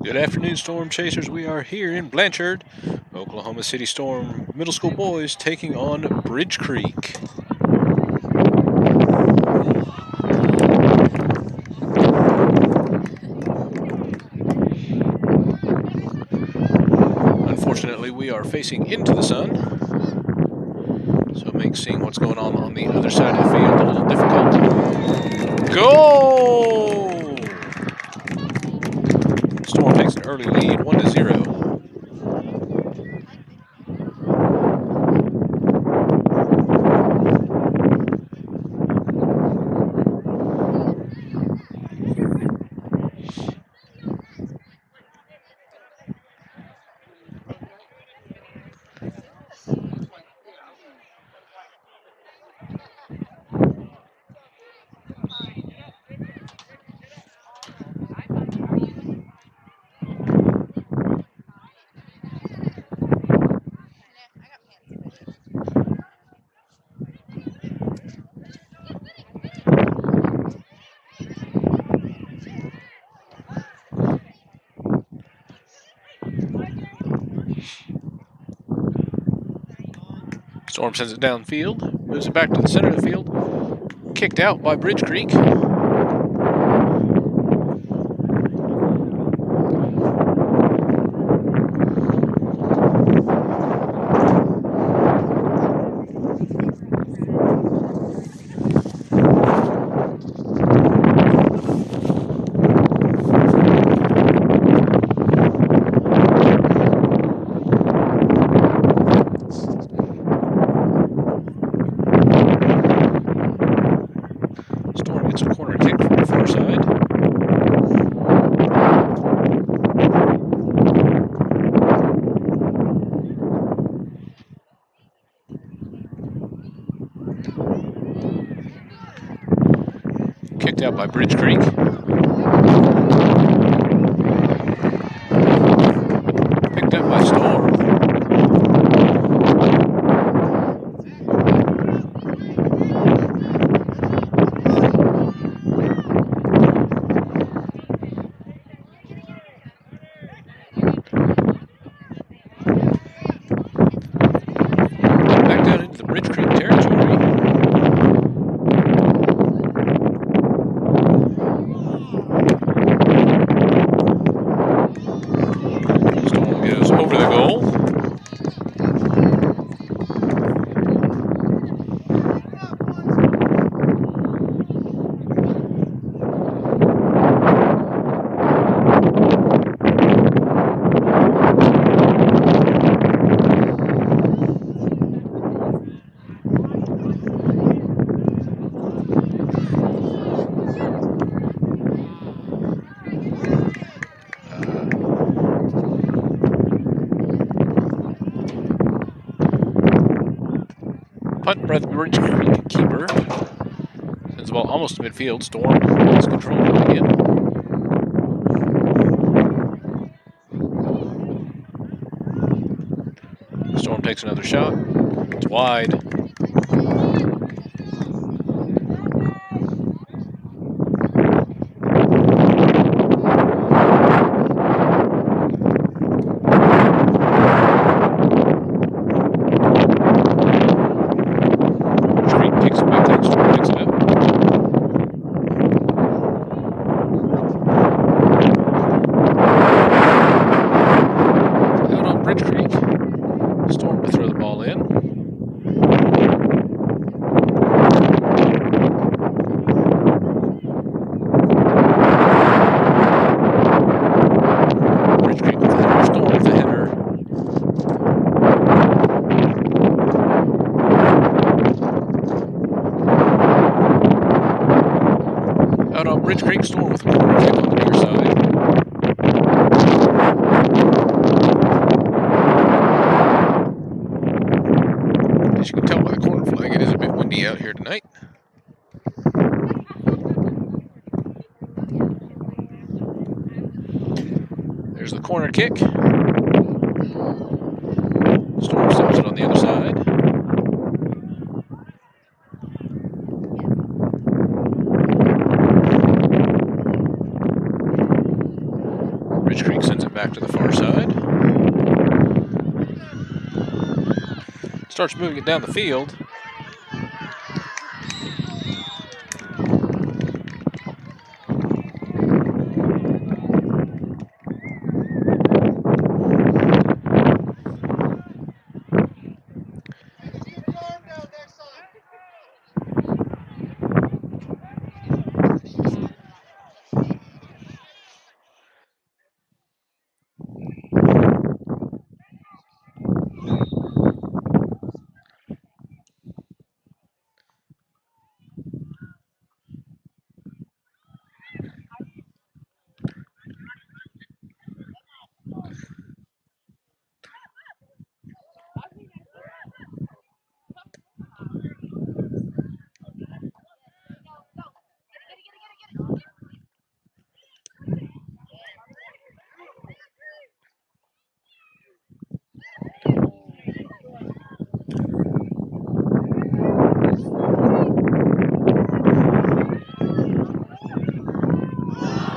Good afternoon, Storm Chasers. We are here in Blanchard, Oklahoma City Storm Middle School boys taking on Bridge Creek. Unfortunately, we are facing into the sun, so it makes seeing what's going on the other side of the field a little difficult. Goal! Storm takes an early lead, 1-0. Storm sends it downfield, moves it back to the center of the field, kicked out by Bridge Creek. Kicked out by Bridge Creek. Picked up by Storm. Back down into the Bridge Creek territory. Over the goal. Punt by the Bridge Creek keeper. Sends the ball almost to midfield. Storm has control again. Storm takes another shot. It's wide. Bridge Creek. Storm to throw the ball in. Bridge Creek with the header. Storm with the header. Out on Bridge Creek, Storm with a corner kick on the near side. As you can tell by the corner flag, it is a bit windy out here tonight. There's the corner kick. Storm stops it on the other side. Bridge Creek sends back to the far side. Starts moving it down the field.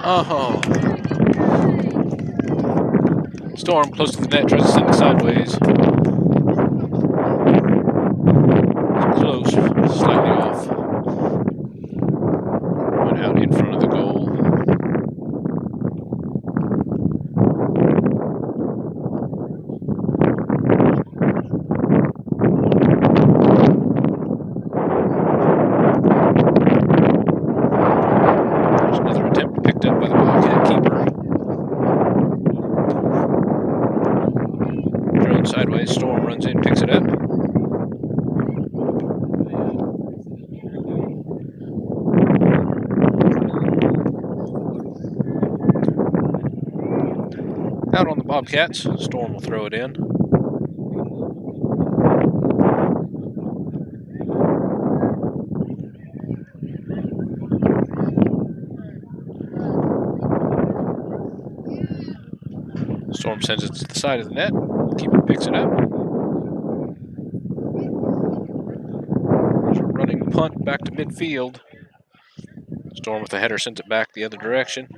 Oh. Storm close to the net, tries to send it sideways. Close, slightly off. Went out in front of the goal. There's another attempt picked up by the Bobcat keeper. Drone sideways, Storm runs in, picks it up. Out on the Bobcats, Storm will throw it in. Storm sends it to the side of the net. Keeper picks it up. There's a running punt back to midfield. Storm with the header sends it back the other direction.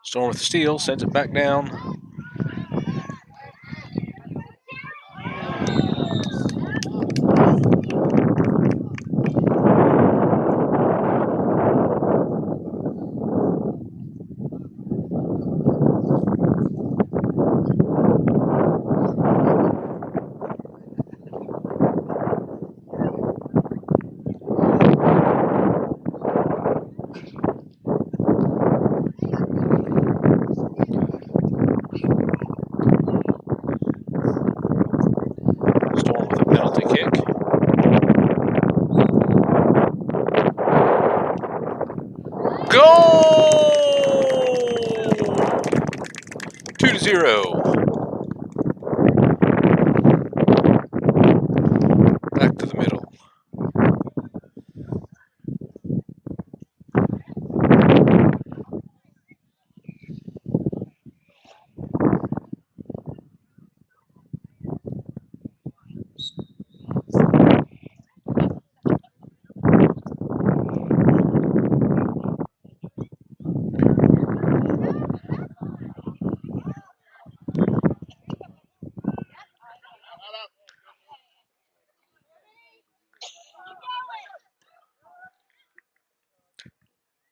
Storm with the steal, sends it back down. Goal! 2-0. Back to the middle.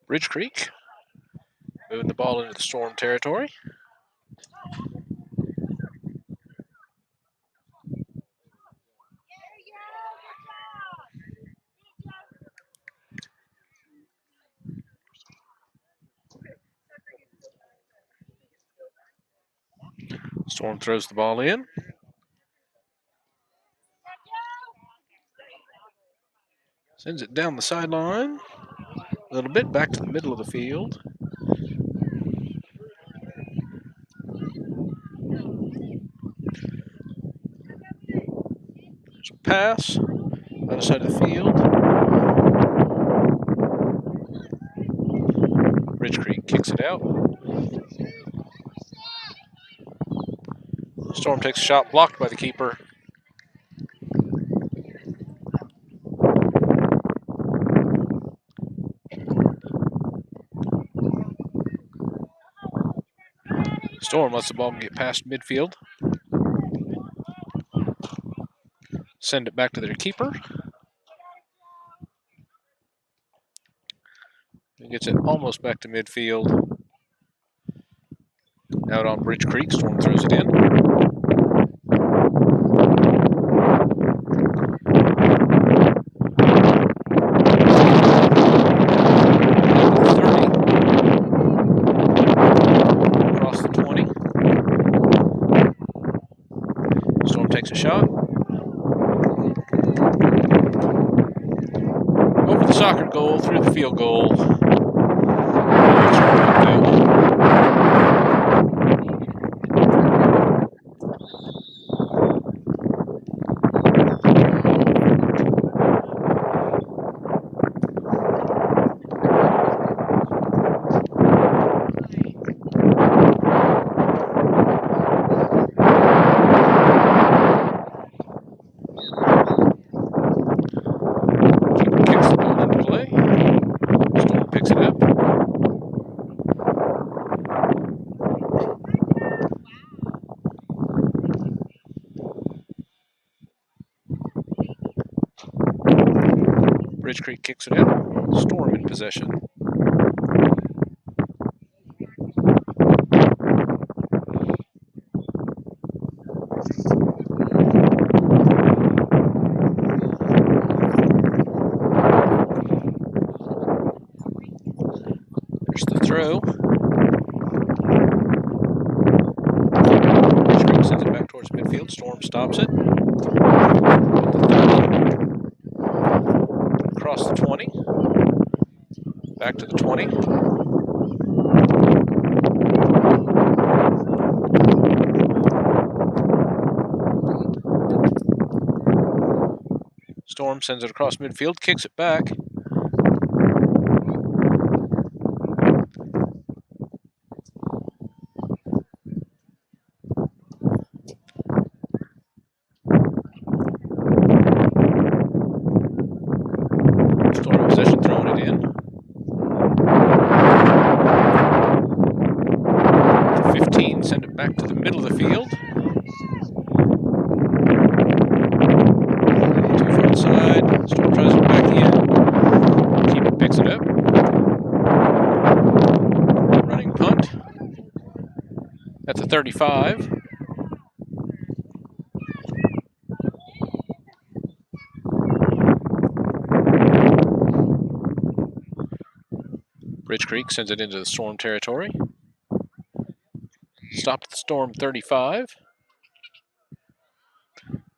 Ridge Creek moving the ball into the Storm territory. Storm throws the ball in. Sends it down the sideline. A little bit back to the middle of the field. There's a pass. Other side of the field. Ridge Creek kicks it out. Storm takes a shot, blocked by the keeper. Storm lets the ball get past midfield. Send it back to their keeper. He gets it almost back to midfield. Out on Bridge Creek, Storm throws it in. Across the 20. Storm takes a shot. Over the soccer goal, through the field goal. Bridge Creek kicks it out. Storm in possession. There's the throw. Bridge Creek sends it back towards midfield. Storm stops it. Across the 20. Back to the 20. Storm sends it across midfield, kicks it back. Storm in possession, throwing it in. 15, send it back to the middle of the field. Too far inside. Storm tries it back in. Keeper picks it up. Running punt at the 35. Bridge Creek sends it into the Storm territory. Stopped at the Storm 35.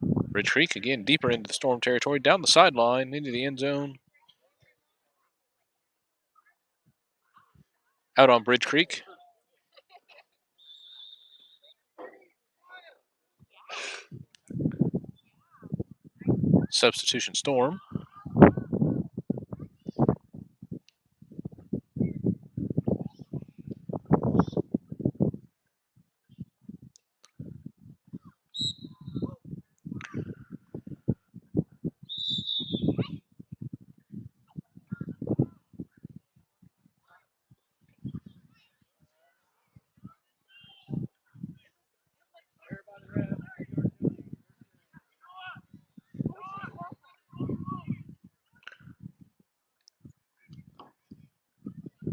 Bridge Creek again deeper into the Storm territory, down the sideline, into the end zone. Out on Bridge Creek. Substitution Storm.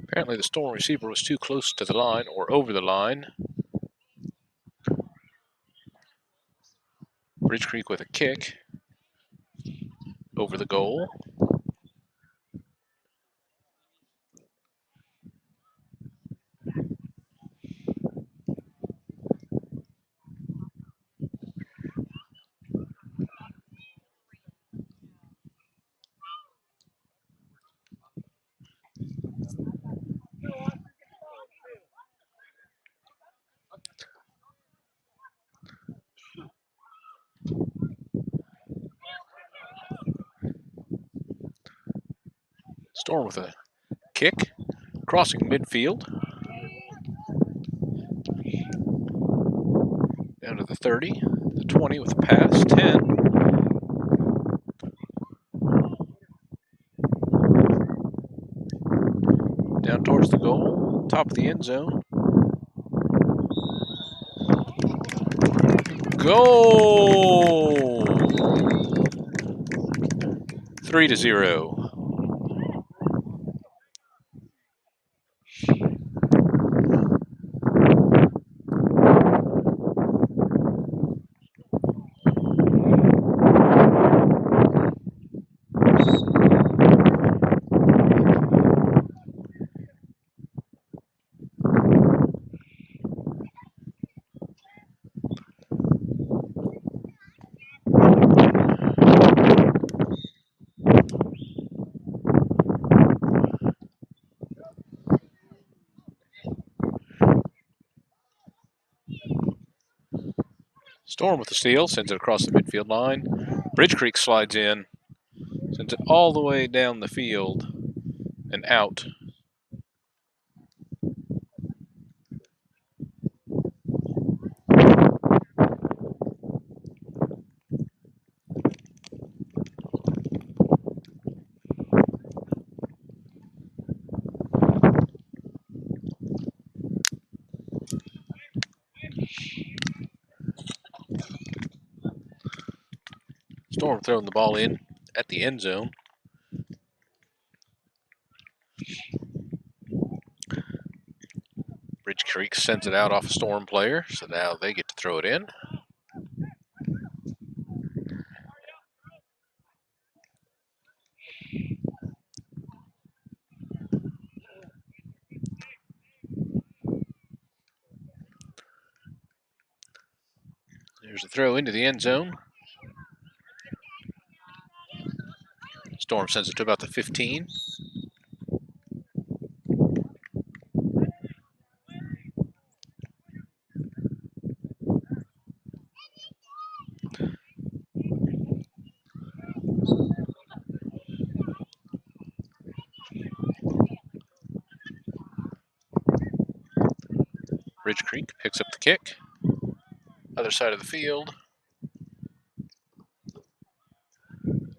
Apparently the Storm receiver was too close to the line or over the line. Bridge Creek with a kick over the goal. Storm with a kick, crossing midfield. Down to the 30, the 20 with a pass, 10. Down towards the goal, top of the end zone. Goal! 3-0. Storm with the steal, sends it across the midfield line. Bridge Creek slides in, sends it all the way down the field and out. Storm throwing the ball in at the end zone. Bridge Creek sends it out off a Storm player, so now they get to throw it in. There's a throw into the end zone. Storm sends it to about the 15. Bridge Creek picks up the kick. Other side of the field.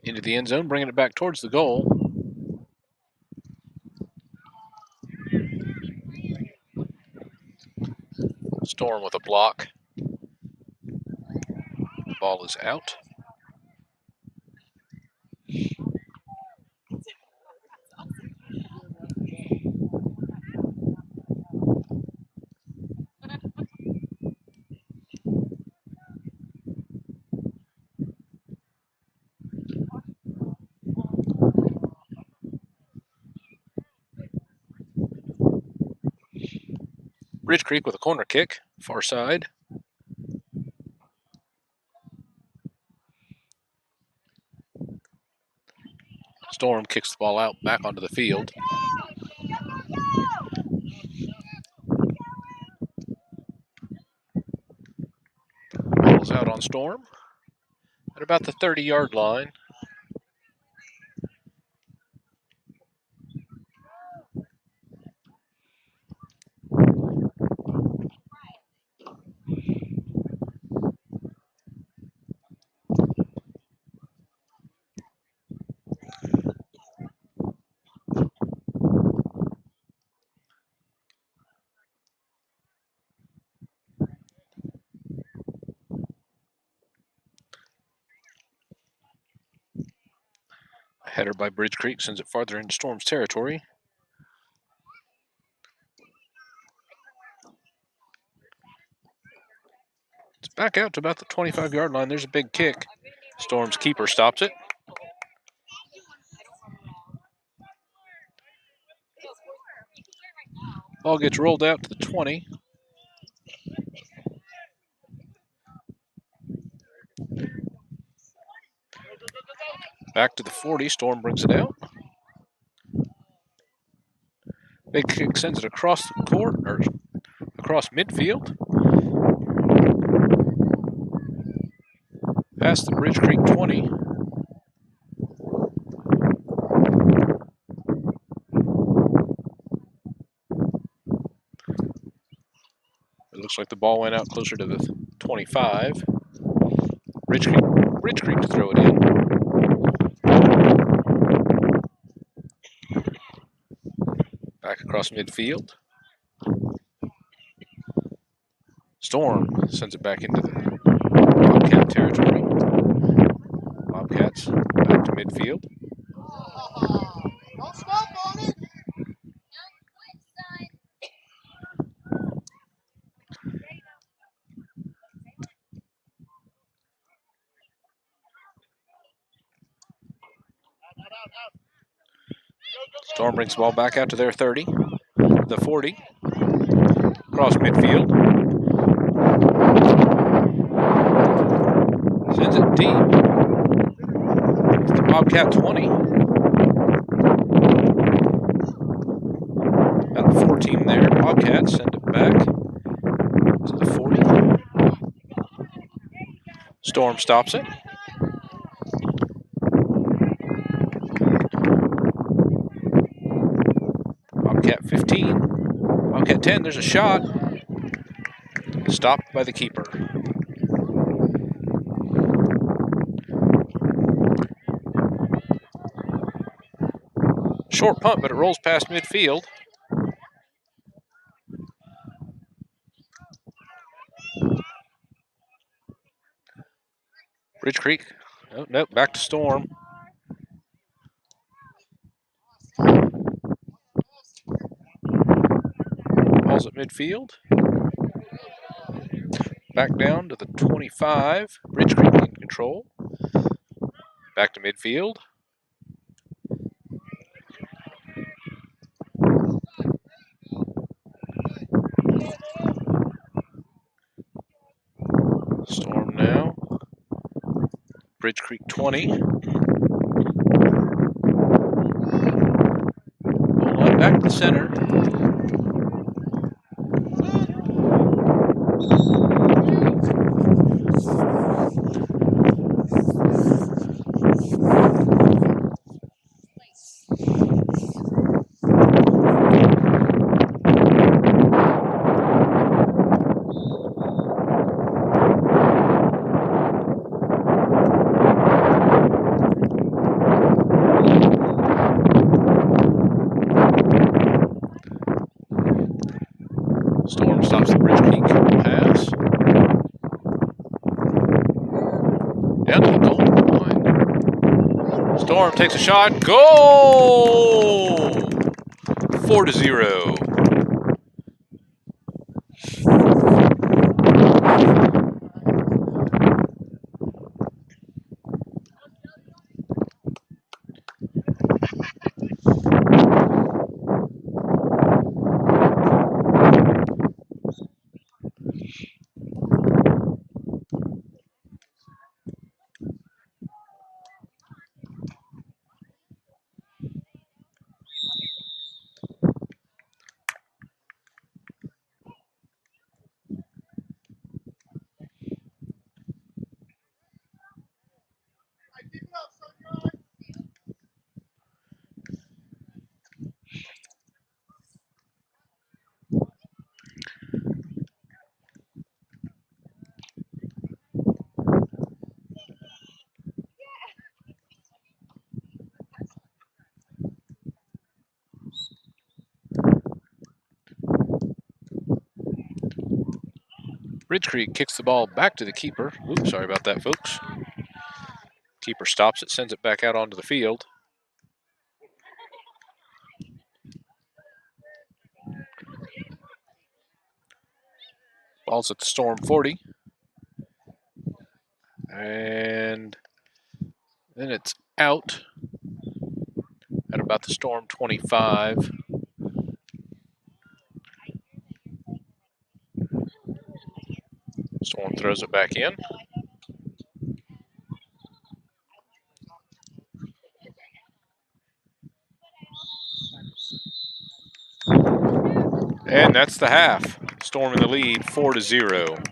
Into the end zone, bringing it back towards the goal. Storm with a block. The ball is out. Bridge Creek with a corner kick, far side. Storm kicks the ball out back onto the field. Ball's out on Storm at about the 30-yard line. Header by Bridge Creek sends it farther into Storm's territory. It's back out to about the 25-yard line. There's a big kick. Storm's keeper stops it. Ball gets rolled out to the 20. Back to the 40. Storm brings it out. Big kick sends it across the court, or across midfield. Past the Bridge Creek 20. It looks like the ball went out closer to the 25. Ridge Creek to throw it in. Back across midfield. Storm sends it back into the Bobcat territory. Bobcats back to midfield. Don't stop on it. Storm brings the ball back out to their 30, the 40, across midfield. Sends it deep. It's the Bobcat 20. Got a 14 there. Bobcats send it back to the 40. Storm stops it. Bobcat 15. Bobcat 10, there's a shot. Stopped by the keeper. Short punt, but it rolls past midfield. Ridge Creek. Oh, nope, back to Storm. Ball's at midfield. Back down to the 25. Ridge Creek in control. Back to midfield. Storm now. Ridge Creek 20. Ball line back to the center. Storm stops the Ridge Creek pass. Down to the goal line. Storm takes a shot. Goal! 4-0. Ridge Creek kicks the ball back to the keeper. Oops, sorry about that, folks. Keeper stops it, sends it back out onto the field. Ball's at the Storm 40. And then it's out at about the Storm 25. Storm throws it back in. And that's the half. Storm in the lead, 4-0.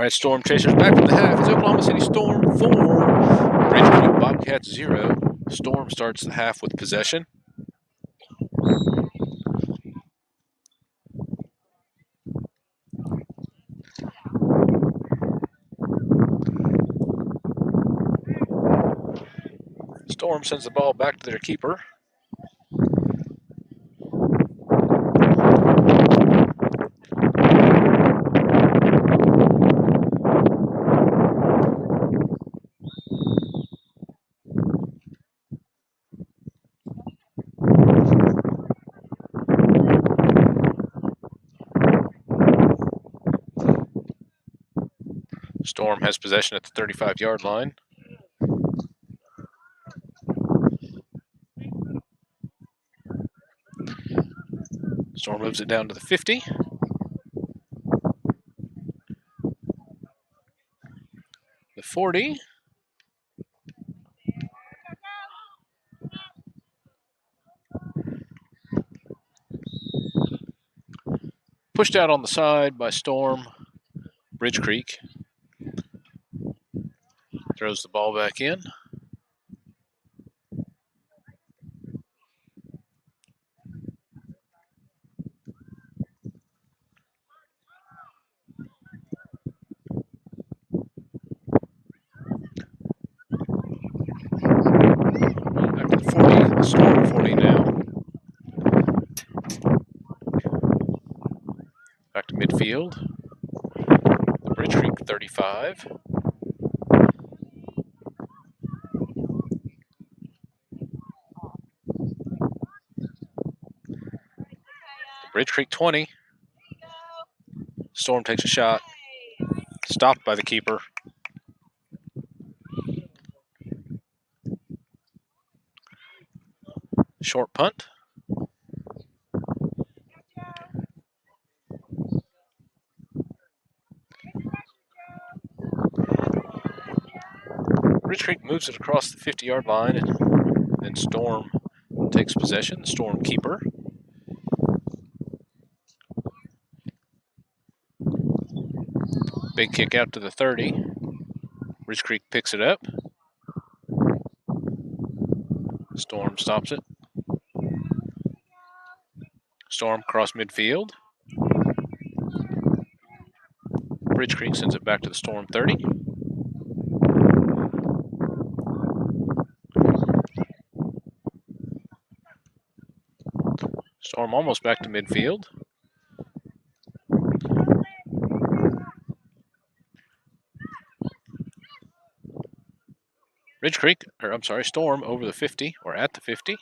right, Storm Chasers back from the half. It's Oklahoma City Storm 4, Bridge Creek Bobcats 0. Storm starts the half with possession. Storm sends the ball back to their keeper. Storm has possession at the 35-yard line. Storm moves it down to the 50. The 40. Pushed out on the side by Storm. Bridge Creek throws the ball back in. Back to the 40, the Storm 40 now. Back to midfield. The Bridge Creek 35. Bridge Creek 20. Storm takes a shot. Stopped by the keeper. Short punt. Bridge Creek moves it across the 50-yard line, and then Storm takes possession. Storm keeper. Big kick out to the 30. Bridge Creek picks it up. Storm stops it. Storm across midfield. Bridge Creek sends it back to the Storm 30. Storm almost back to midfield. Bridge Creek, or I'm sorry, Storm over the 50, or at the 50.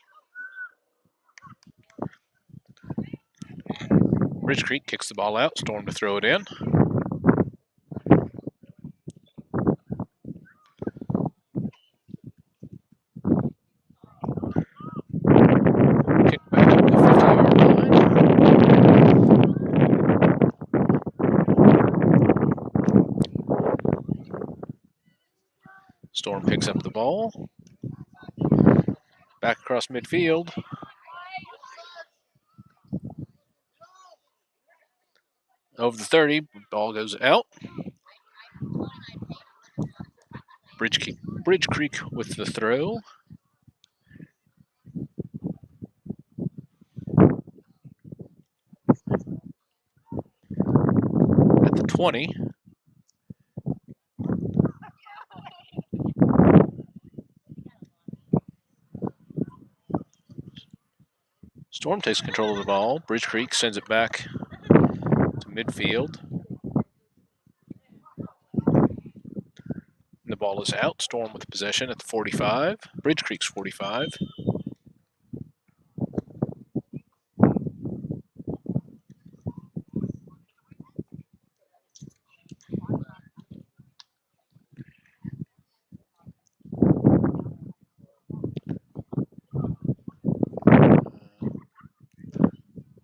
Bridge Creek kicks the ball out, Storm to throw it in. Kick back to the 50-yard line. Storm picks up the ball. Back across midfield. Over the 30, ball goes out. Bridge Creek with the throw. At the 20. Storm takes control of the ball. Bridge Creek sends it back to midfield. The ball is out. Storm with possession at the 45. Bridge Creek's 45.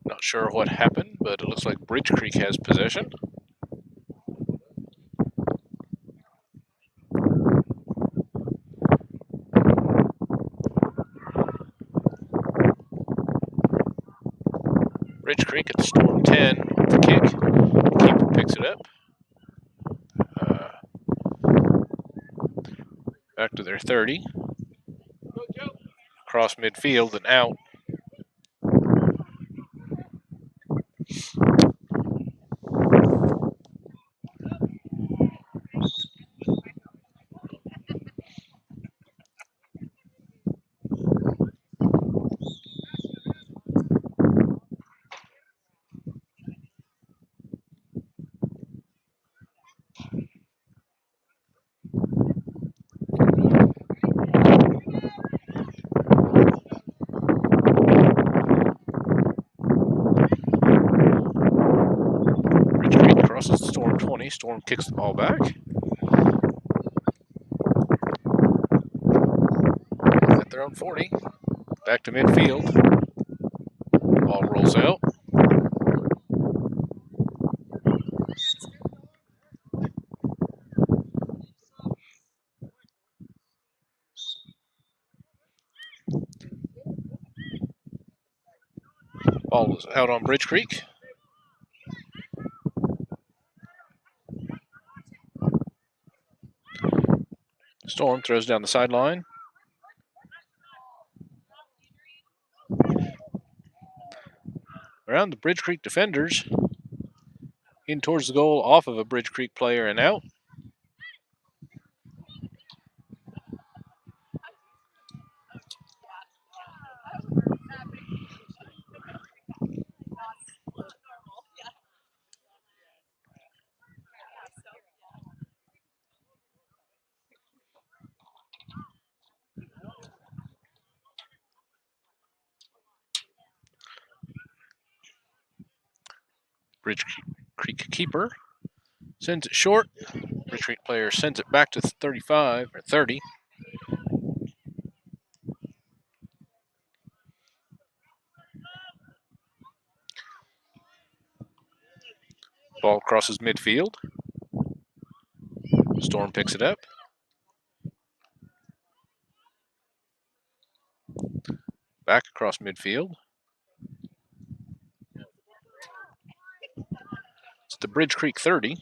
Not sure what happened, but it looks like Bridge Creek has possession. Bridge Creek at the Storm 10 with the kick. The keeper picks it up. Back to their 30. Across midfield and out. Crosses the Storm 20. Storm kicks the ball back. At their own 40. Back to midfield. Ball rolls out. Ball is out on Bridge Creek. Storm throws down the sideline. Around the Bridge Creek defenders. In towards the goal, off of a Bridge Creek player and out. Bridge Creek keeper sends it short. Bridge Creek player sends it back to 35 or 30. Ball crosses midfield. Storm picks it up. Back across midfield. It's the Bridge Creek 30.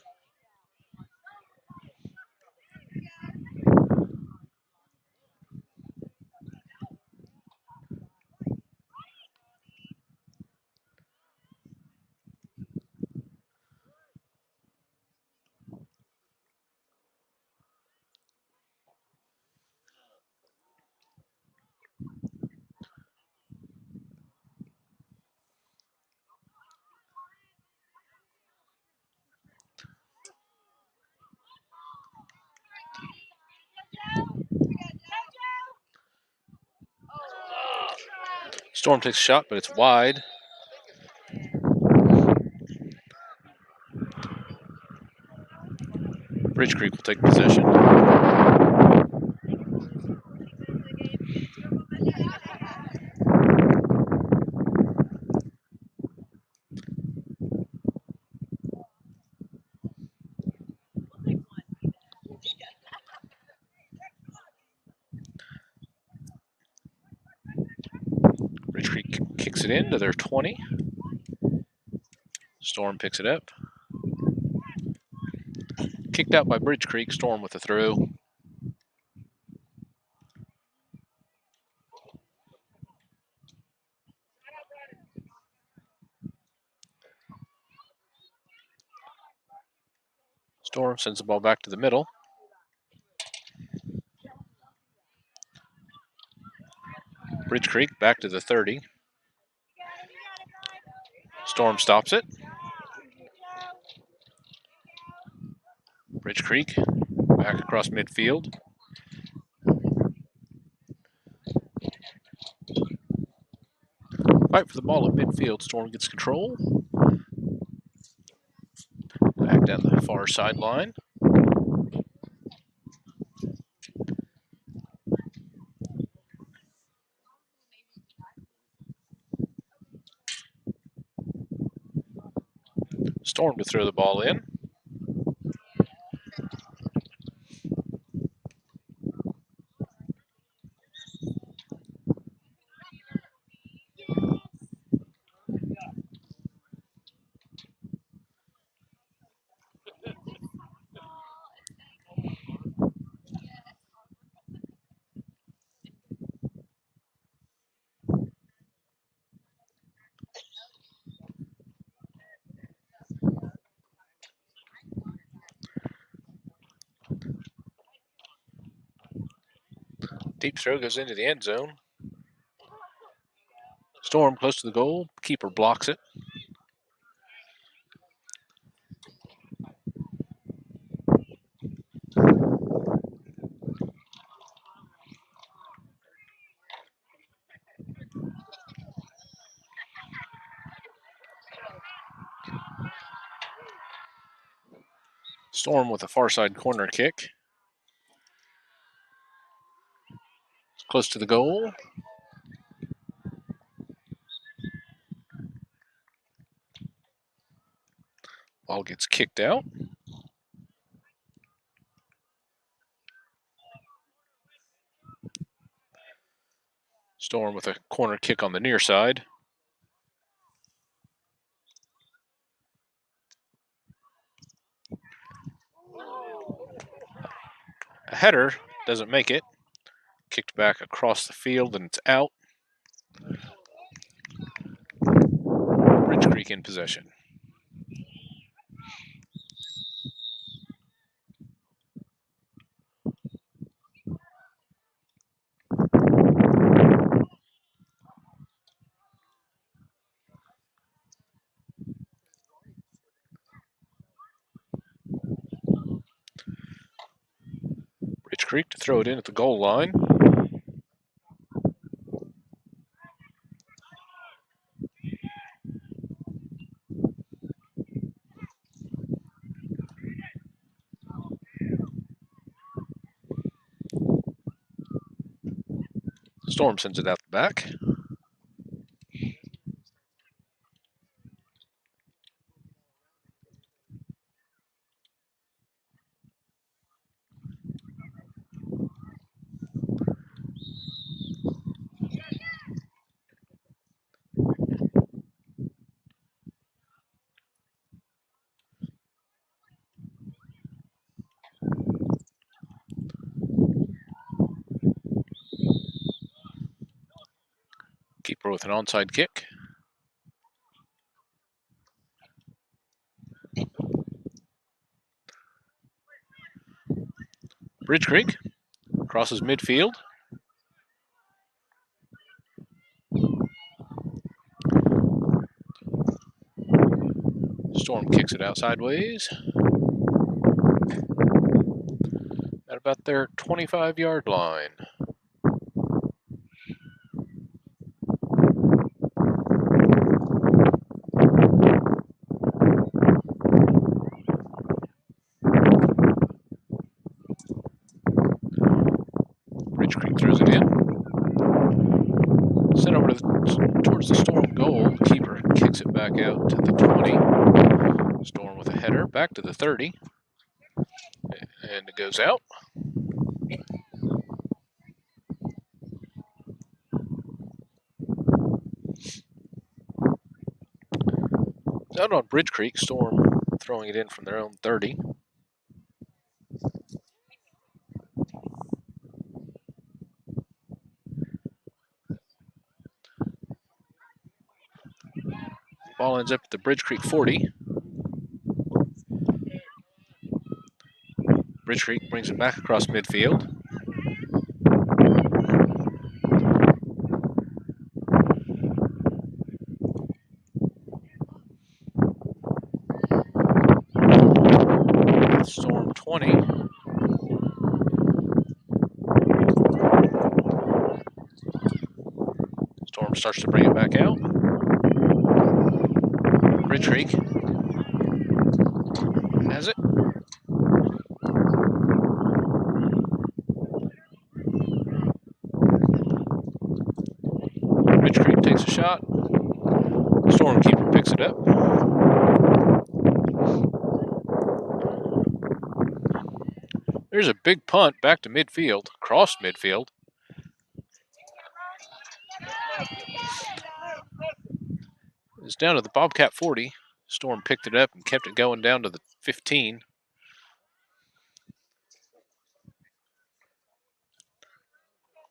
Storm takes a shot, but it's wide. Bridge Creek will take possession. Bridge Creek kicks it into their 20. Storm picks it up. Kicked out by Bridge Creek. Storm with the throw. Storm sends the ball back to the middle. Bridge Creek back to the 30. Storm stops it. Bridge Creek back across midfield. Fight for the ball at midfield. Storm gets control. Back down the far sideline. Storm to throw the ball in. Deep throw goes into the end zone. Storm close to the goal. Keeper blocks it. Storm with a far side corner kick. Close to the goal. Ball gets kicked out. Storm with a corner kick on the near side. A header doesn't make it. Kicked back across the field and it's out. Ridge Creek in possession. Ridge Creek to throw it in at the goal line. Storm sends it out the back. Keeper with an onside kick. Ridge Creek crosses midfield. Storm kicks it out sideways. At about their 25-yard line. Ridge Creek throws it in. Sent over towards the Storm goal. Keeper kicks it back out to the 20. Storm with a header back to the 30. And it goes out. Out on Bridge Creek. Storm throwing it in from their own 30. Ball ends up at the Bridge Creek 40. Bridge Creek brings it back across midfield. Storm 20. Storm starts to bring it back out. Ridge Creek has it. Ridge Creek takes a shot. Storm keeper picks it up. There's a big punt back to midfield, across midfield. It's down to the Bobcat 40. Storm picked it up and kept it going down to the 15.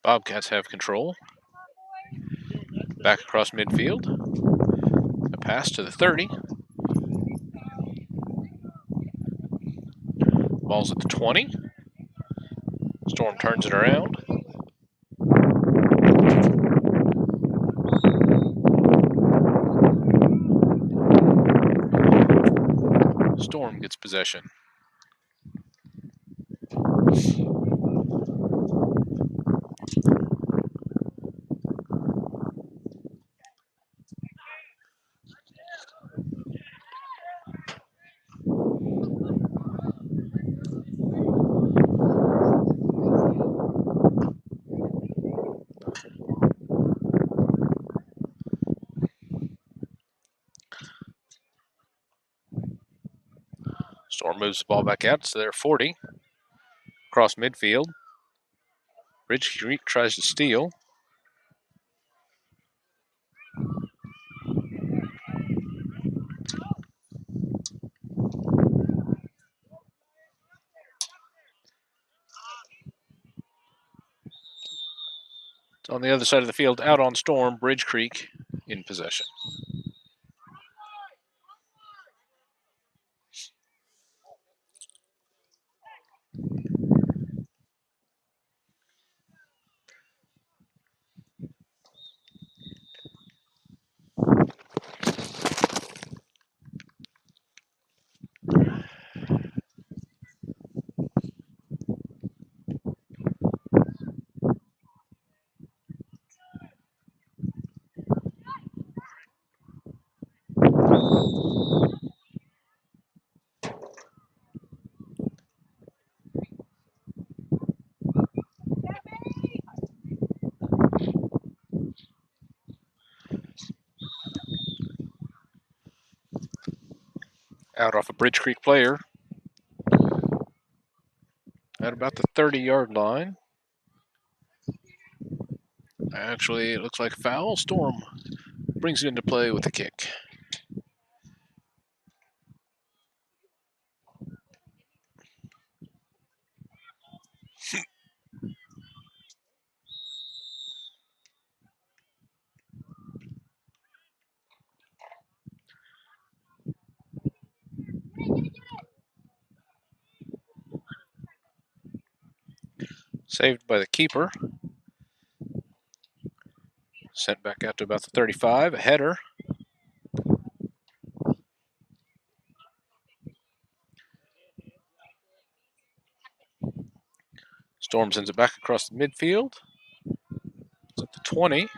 Bobcats have control. Back across midfield. A pass to the 30. Ball's at the 20. Storm turns it around. gets possession. Storm moves the ball back out, so they're 40. Across midfield. Bridge Creek tries to steal. It's on the other side of the field, out on Storm, Bridge Creek in possession. Out off a Bridge Creek player at about the 30-yard line. Actually, it looks like a foul. Storm brings it into play with a kick. Saved by the keeper. Sent back out to about the 35. A header. Storm sends it back across the midfield. It's at the 20.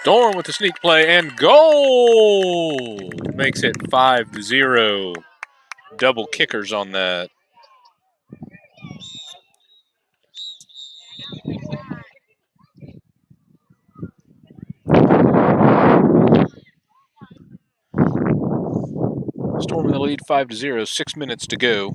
Storm with the sneak play and goal! Makes it 5-0. Double kickers on that. Storm in the lead 5-0, 6 minutes to go.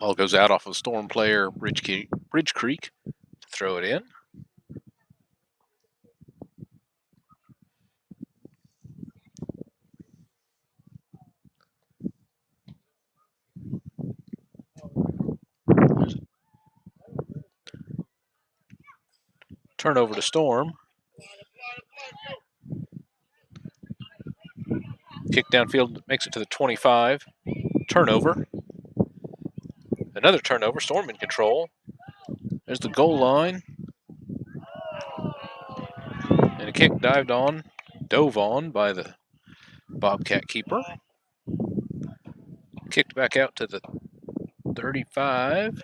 Ball goes out off of Storm player Bridge Creek to throw it in. Turnover to Storm. Kick downfield makes it to the 25. Turnover. Another turnover. Storm in control. There's the goal line. And a kick dove on by the Bobcat keeper. Kicked back out to the 35.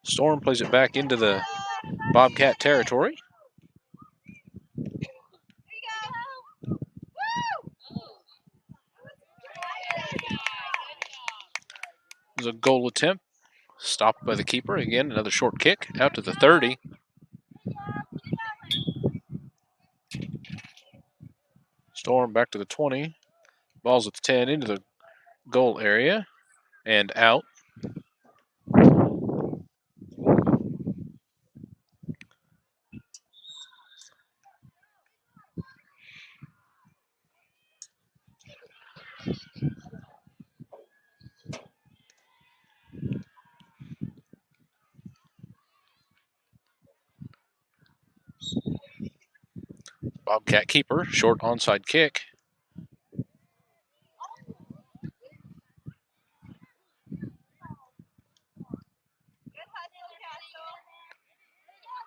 Storm plays it back into the Bobcat territory. There's a goal attempt. Stopped by the keeper. Again, another short kick out to the 30. Storm back to the 20. Ball's at the 10 into the goal area and out. Bobcat keeper, short onside kick.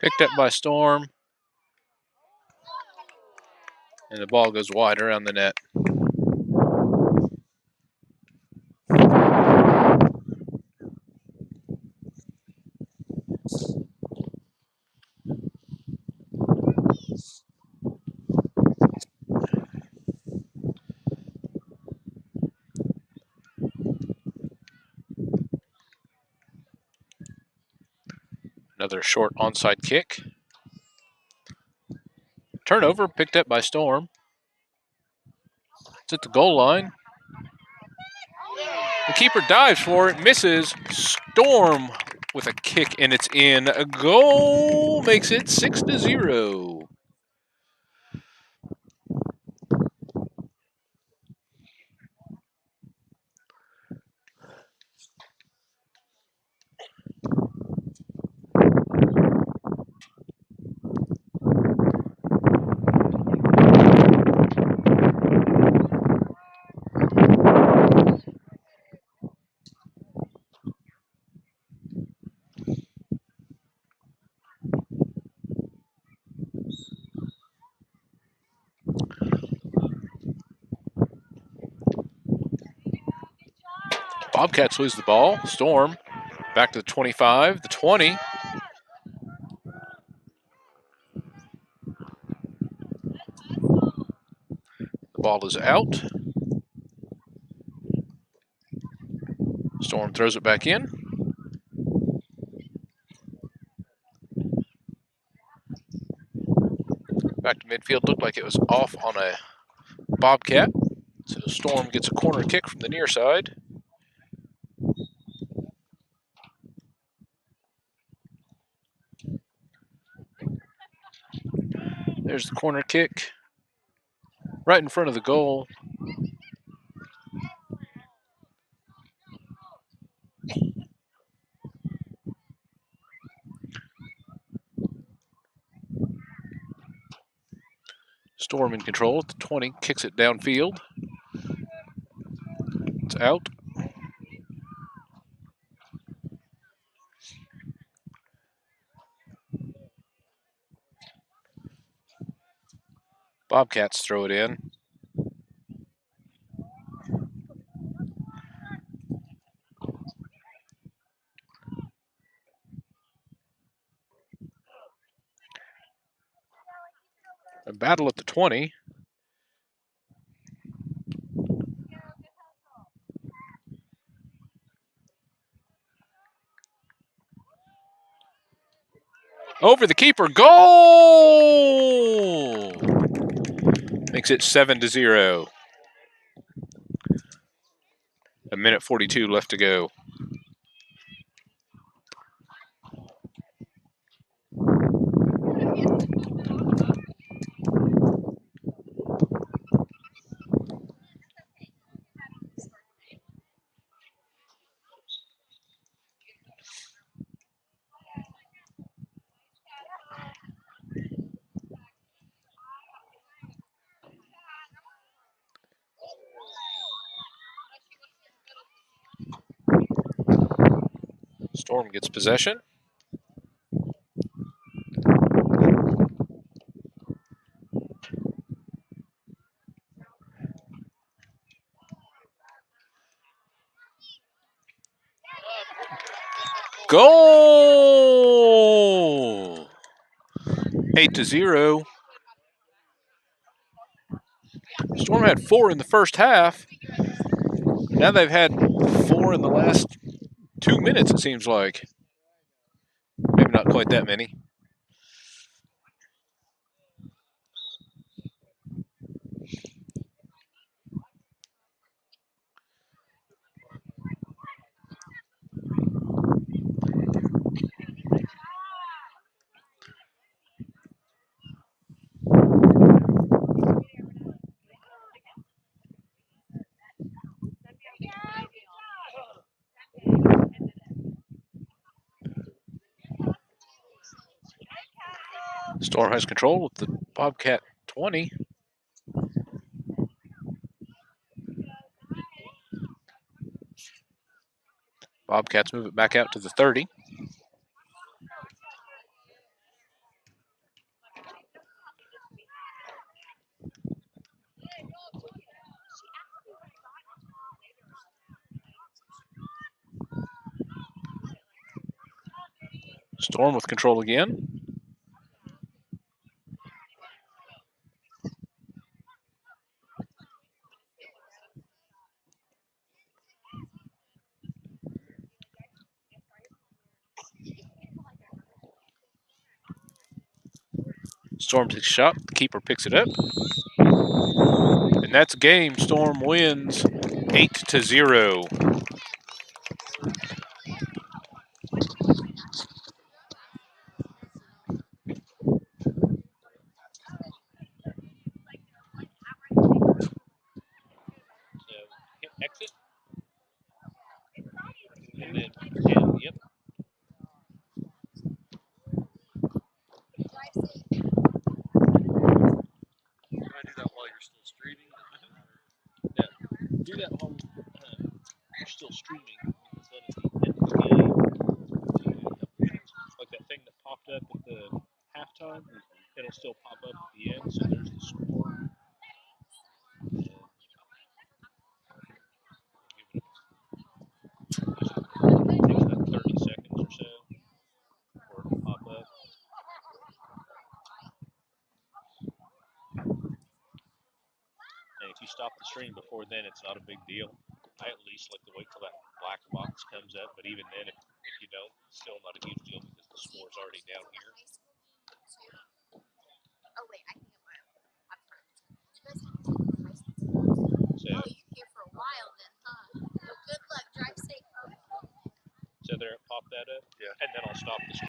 Picked up by Storm. And the ball goes wide around the net. Another short onside kick. Turnover picked up by Storm. It's at the goal line. The keeper dives for it, misses. Storm with a kick, and it's in. A goal makes it 6-0. Bobcats lose the ball. Storm back to the 25, the 20. The ball is out. Storm throws it back in. Back to midfield. Looked like it was off on a Bobcat. So Storm gets a corner kick from the near side. There's the corner kick. Right in front of the goal. Storm in control at the 20, kicks it downfield. It's out. Bobcats throw it in. A battle at the 20. Over the keeper, goal! Makes it 7-0. A minute 42 left to go. Storm gets possession. Goal! 8-0. Storm had 4 in the first half. Now they've had 4 in the last 2 minutes, it seems like. Maybe not quite that many. Storm has control with the Bobcat 20. Bobcats move it back out to the 30. Storm with control again. Storm takes a shot. The keeper picks it up. And that's a game. Storm wins 8-0. Hit exit. And then, and, yep. Try to do that while you're still streaming. Yeah, do that while you're still streaming, because then at the end of the game, like that thing that popped up at the halftime, it'll still pop up at the end, so there's the score. Takes about 30 seconds or so for it to pop up. And if you stop the stream before then, it's not a big deal. I at least like to wait till that black box comes up, but even then, if you don't, it's still not a huge deal because the score's already down here. Oh wait, I can get mine up front. You guys have license? So, Oh, you here for a while then, huh? Well, good luck. Drive safe, folks. So there, pop that up. Yeah. And then I'll stop the stream.